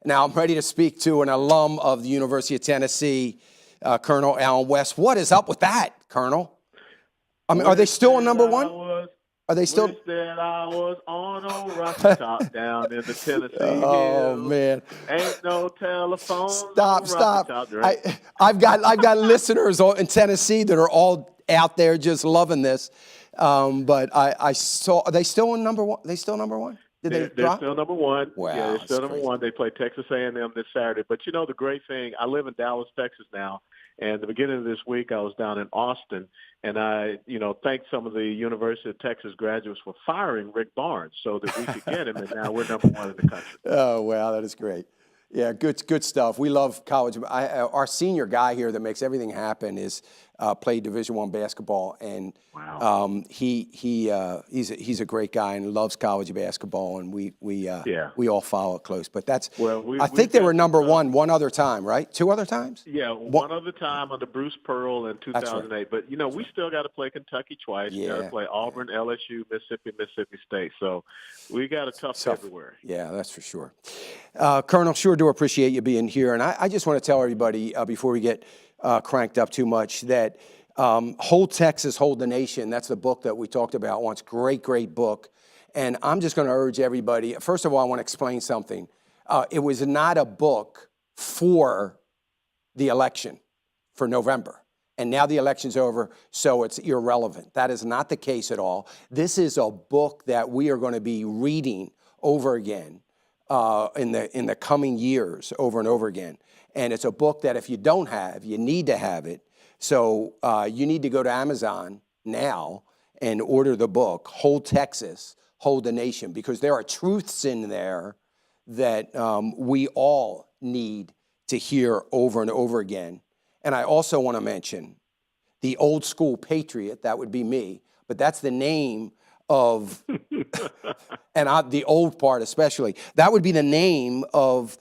Now I'm ready to speak to an alum of the University of Tennessee, Colonel Allen West. What is up with that, Colonel? I mean, are they still on number one? Are they still? Wish that I was on a rocky top down in the Tennessee Oh hills. man! Ain't no telephones Stop! on rocky Stop! top. Right? I've got listeners in Tennessee that are all out there just loving this. But I saw. Are they still on number one? They still number one? Did they They're drop? still number one. Wow, Yeah, they're that's still number crazy. one. They play Texas A&M this Saturday. But you know the great thing, I live in Dallas, Texas now, and at the beginning of this week I was down in Austin, and I, thanked some of the University of Texas graduates for firing Rick Barnes so that we could get him, and now we're number one in the country. Oh wow, that is great. Yeah, good stuff. We love college. Our senior guy here that makes everything happen is played Division I basketball, and Wow. he's a great guy and loves college basketball, and we all follow it close. But I think they were number one other time, right? Two other times? Yeah, one other time under Bruce Pearl in That's right. 2008. But we still got to play Kentucky twice. We got to play Auburn, LSU, Mississippi State. So we got a tough February. Yeah, that's for sure. Colonel, sure do appreciate you being here. And I just want to tell everybody before we get cranked up too much that Hold Texas, Hold the Nation, that's the book that we talked about once. Great book. And I'm just going to urge everybody, first of all, I want to explain something. It was not a book for the election for November. And now the election's over, so it's irrelevant. That is not the case at all. This is a book that we are going to be reading over again in the coming years, over and over again. And it's a book that if you don't have, you need to have it. So you need to go to Amazon now and order the book, Hold Texas, Hold the Nation, because there are truths in there that we all need to hear over and over again. And I also want to mention the Old School Patriot, that would be me, but that's the name of, and the old part especially, that would be the name of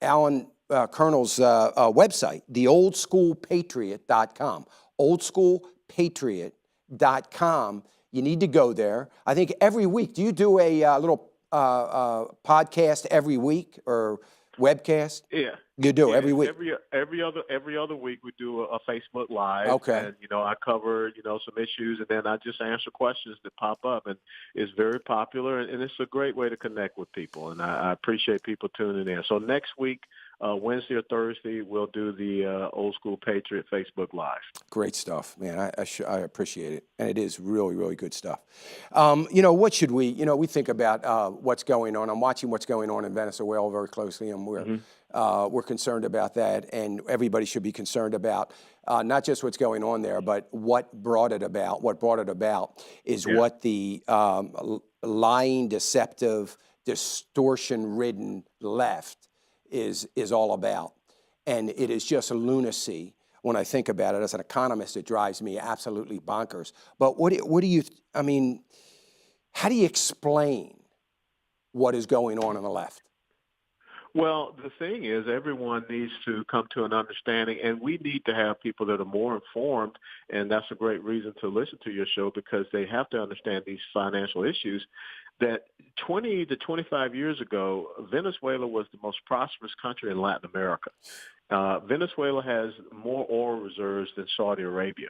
Colonel's website, theoldschoolpatriot.com, oldschoolpatriot.com. You need to go there. I think every week, do you do a little podcast every week or webcast? Yeah. You do every week. Every other week we do a Facebook Live. Okay. And I cover some issues, and then I just answer questions that pop up, and it's very popular, and it's a great way to connect with people, and I appreciate people tuning in. So next week, Wednesday or Thursday, we'll do the Old School Patriot Facebook Live. Great stuff, man. I appreciate it. And it is really good stuff. What should we think about what's going on. I'm watching what's going on in Venezuela very closely, and we're concerned about that. And everybody should be concerned about not just what's going on there, but what brought it about. What brought it about is what the lying, deceptive, distortion-ridden left is all about. And it is just a lunacy. When I think about it, as an economist, it drives me absolutely bonkers. But how do you explain what is going on the left? Well, the thing is, everyone needs to come to an understanding, and we need to have people that are more informed, and that's a great reason to listen to your show, because they have to understand these financial issues. That 20 to 25 years ago, Venezuela was the most prosperous country in Latin America. Venezuela has more oil reserves than Saudi Arabia.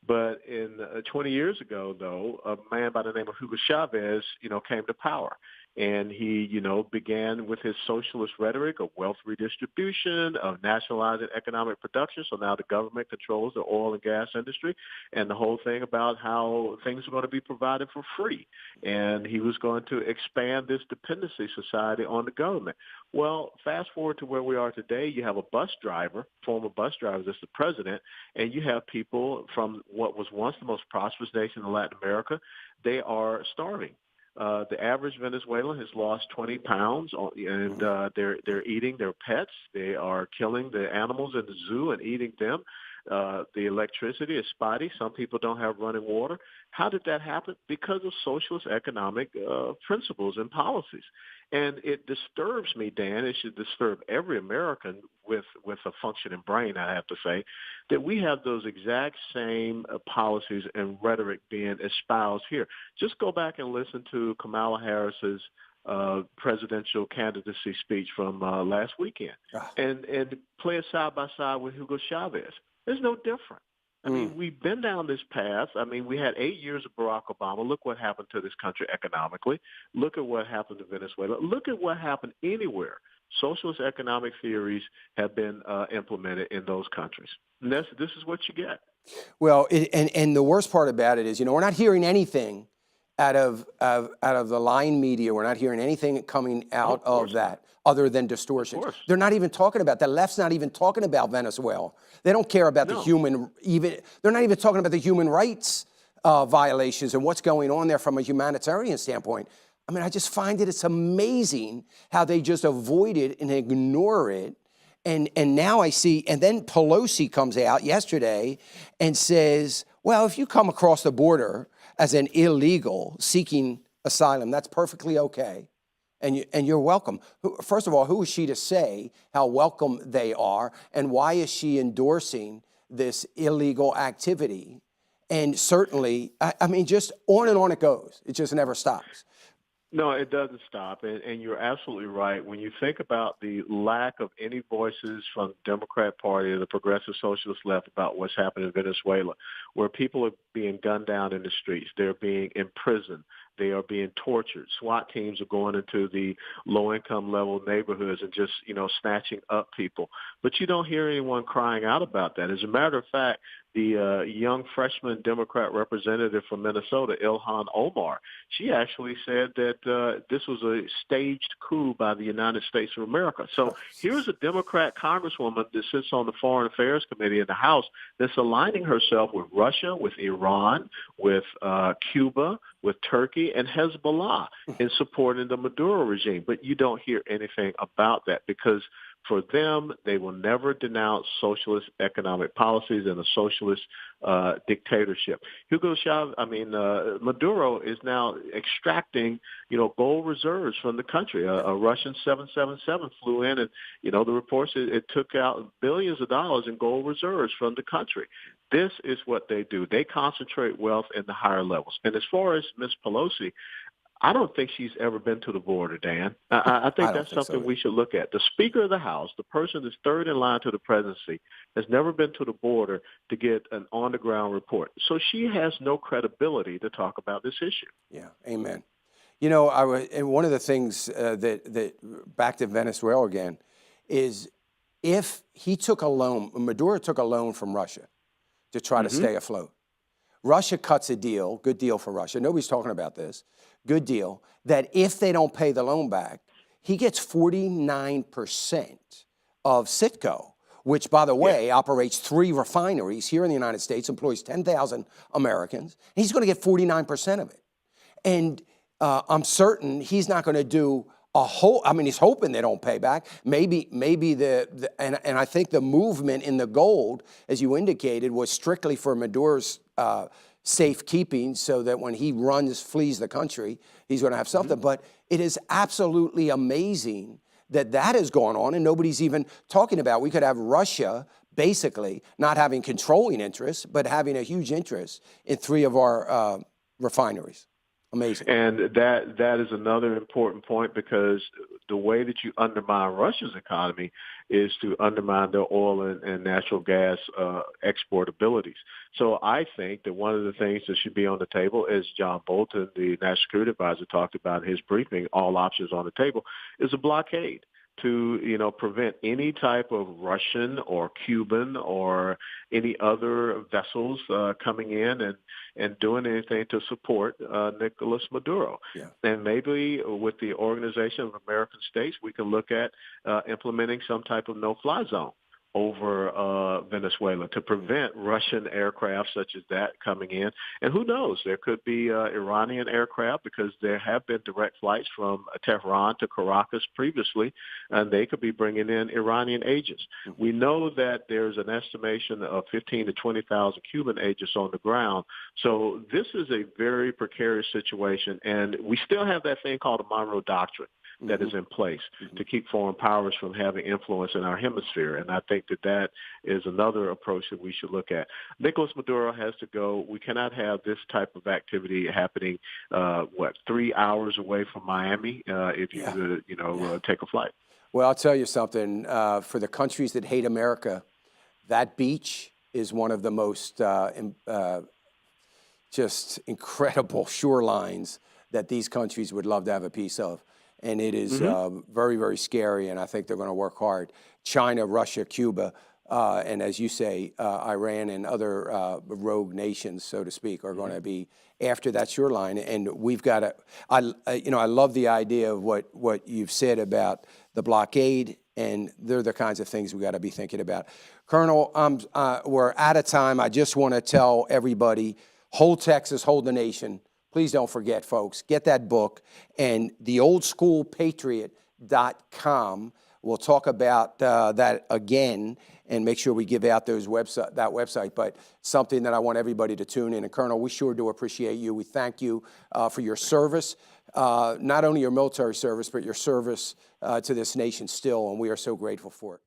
But in 20 years ago, though, a man by the name of Hugo Chavez, came to power. And he, began with his socialist rhetoric of wealth redistribution, of nationalizing economic production. So now the government controls the oil and gas industry, and the whole thing about how things are going to be provided for free. And he was going to expand this dependency society on the government. Well, fast forward to where we are today, you have a bus driver, former bus driver, that's the president, and you have people from what was once the most prosperous nation in Latin America. They are starving. The average Venezuelan has lost 20 pounds, and they're eating their pets. They are killing the animals in the zoo and eating them. The electricity is spotty. Some people don't have running water. How did that happen? Because of socialist economic principles and policies. And it disturbs me, Dan. It should disturb every American with a functioning brain, I have to say, that we have those exact same policies and rhetoric being espoused here. Just go back and listen to Kamala Harris's presidential candidacy speech from last weekend, Ah, and play it side by side with Hugo Chavez. There's no difference. I mm. mean, we've been down this path. I mean, we had 8 years of Barack Obama. Look what happened to this country economically. Look at what happened to Venezuela. Look at what happened anywhere. Socialist economic theories have been implemented in those countries. And this is what you get. Well, and the worst part about it is, we're not hearing anything out of the lying media. We're not hearing anything coming Oh, out of of course not. that other than Of distortions. course. They're not even talking about, the left's not even talking about Venezuela. They don't care about the No. they're not even talking about the human rights violations and what's going on there from a humanitarian standpoint. I mean, I just find it's amazing how they just avoid it and ignore it. And now I see, and then Pelosi comes out yesterday and says, well, if you come across the border as an illegal seeking asylum, that's perfectly okay. And you're welcome. First of all, who is she to say how welcome they are? And why is she endorsing this illegal activity? And certainly, I mean, just on and on it goes. It just never stops. No, it doesn't stop. And you're absolutely right. When you think about the lack of any voices from the Democrat Party or the Progressive Socialist left about what's happening in Venezuela, where people are being gunned down in the streets, they're being imprisoned, they are being tortured. SWAT teams are going into the low-income level neighborhoods and just, snatching up people. But you don't hear anyone crying out about that. As a matter of fact, the young freshman Democrat representative from Minnesota, Ilhan Omar, she actually said that this was a staged coup by the United States of America. So here's a Democrat congresswoman that sits on the Foreign Affairs Committee in the House that's aligning herself with Russia, with Iran, with Cuba, with Turkey, and Hezbollah in supporting the Maduro regime. But you don't hear anything about that because for them, they will never denounce socialist economic policies and a socialist dictatorship. Maduro is now extracting, gold reserves from the country. A Russian 777 flew in, and the reports it took out billions of dollars in gold reserves from the country. This is what they do. They concentrate wealth in the higher levels. And as far as Ms. Pelosi, I don't think she's ever been to the border, Dan. I think that's something we should look at. The Speaker of the House, the person that's third in line to the presidency, has never been to the border to get an on-the-ground report. So she has no credibility to talk about this issue. Yeah, amen. And one of the things that back to Venezuela again is if he took a loan, Maduro took a loan from Russia to try to stay afloat. Russia cuts a deal, good deal for Russia. Nobody's talking about this. Good deal, that if they don't pay the loan back, he gets 49% of Citgo, which, by the way, operates 3 refineries here in the United States, employs 10,000 Americans. He's going to get 49% of it. And I'm certain he's not going to do a whole, he's hoping they don't pay back. Maybe and I think the movement in the gold, as you indicated, was strictly for Maduro's safekeeping so that when he flees the country, he's going to have something. But it is absolutely amazing that is going on and nobody's even talking about. We could have Russia basically not having controlling interests, but having a huge interest in 3 of our refineries. Amazing. And that is another important point because the way that you undermine Russia's economy is to undermine their oil and natural gas export abilities. So I think that one of the things that should be on the table, as John Bolton, the National Security Advisor, talked about in his briefing, all options on the table, is a blockade to, prevent any type of Russian or Cuban or any other vessels coming in and doing anything to support Nicolas Maduro. Yeah. And maybe with the Organization of American States, we can look at implementing some type of no-fly zone over Venezuela to prevent Russian aircraft such as that coming in. And who knows, there could be Iranian aircraft because there have been direct flights from Tehran to Caracas previously, and they could be bringing in Iranian agents. We know that there's an estimation of 15 to 20,000 Cuban agents on the ground. So this is a very precarious situation, and we still have that thing called the Monroe Doctrine. that is in place to keep foreign powers from having influence in our hemisphere. And I think that that is another approach that we should look at. Nicolas Maduro has to go. We cannot have this type of activity happening, 3 hours away from Miami if you take a flight. Well, I'll tell you something. For the countries that hate America, that beach is one of the most just incredible shorelines that these countries would love to have a piece of. And it is very, very scary, and I think they're going to work hard. China, Russia, Cuba, and as you say, Iran and other rogue nations, so to speak, are going to be after that shoreline. And we've got to, I love the idea of what you've said about the blockade, and they're the kinds of things we got to be thinking about. Colonel, we're out of time. I just want to tell everybody, Hold Texas, Hold the Nation. Please don't forget, folks, get that book. And theoldschoolpatriot.com. We'll talk about that again and make sure we give out that website. But something that I want everybody to tune in. And Colonel, we sure do appreciate you. We thank you for your service, not only your military service, but your service to this nation still. And we are so grateful for it.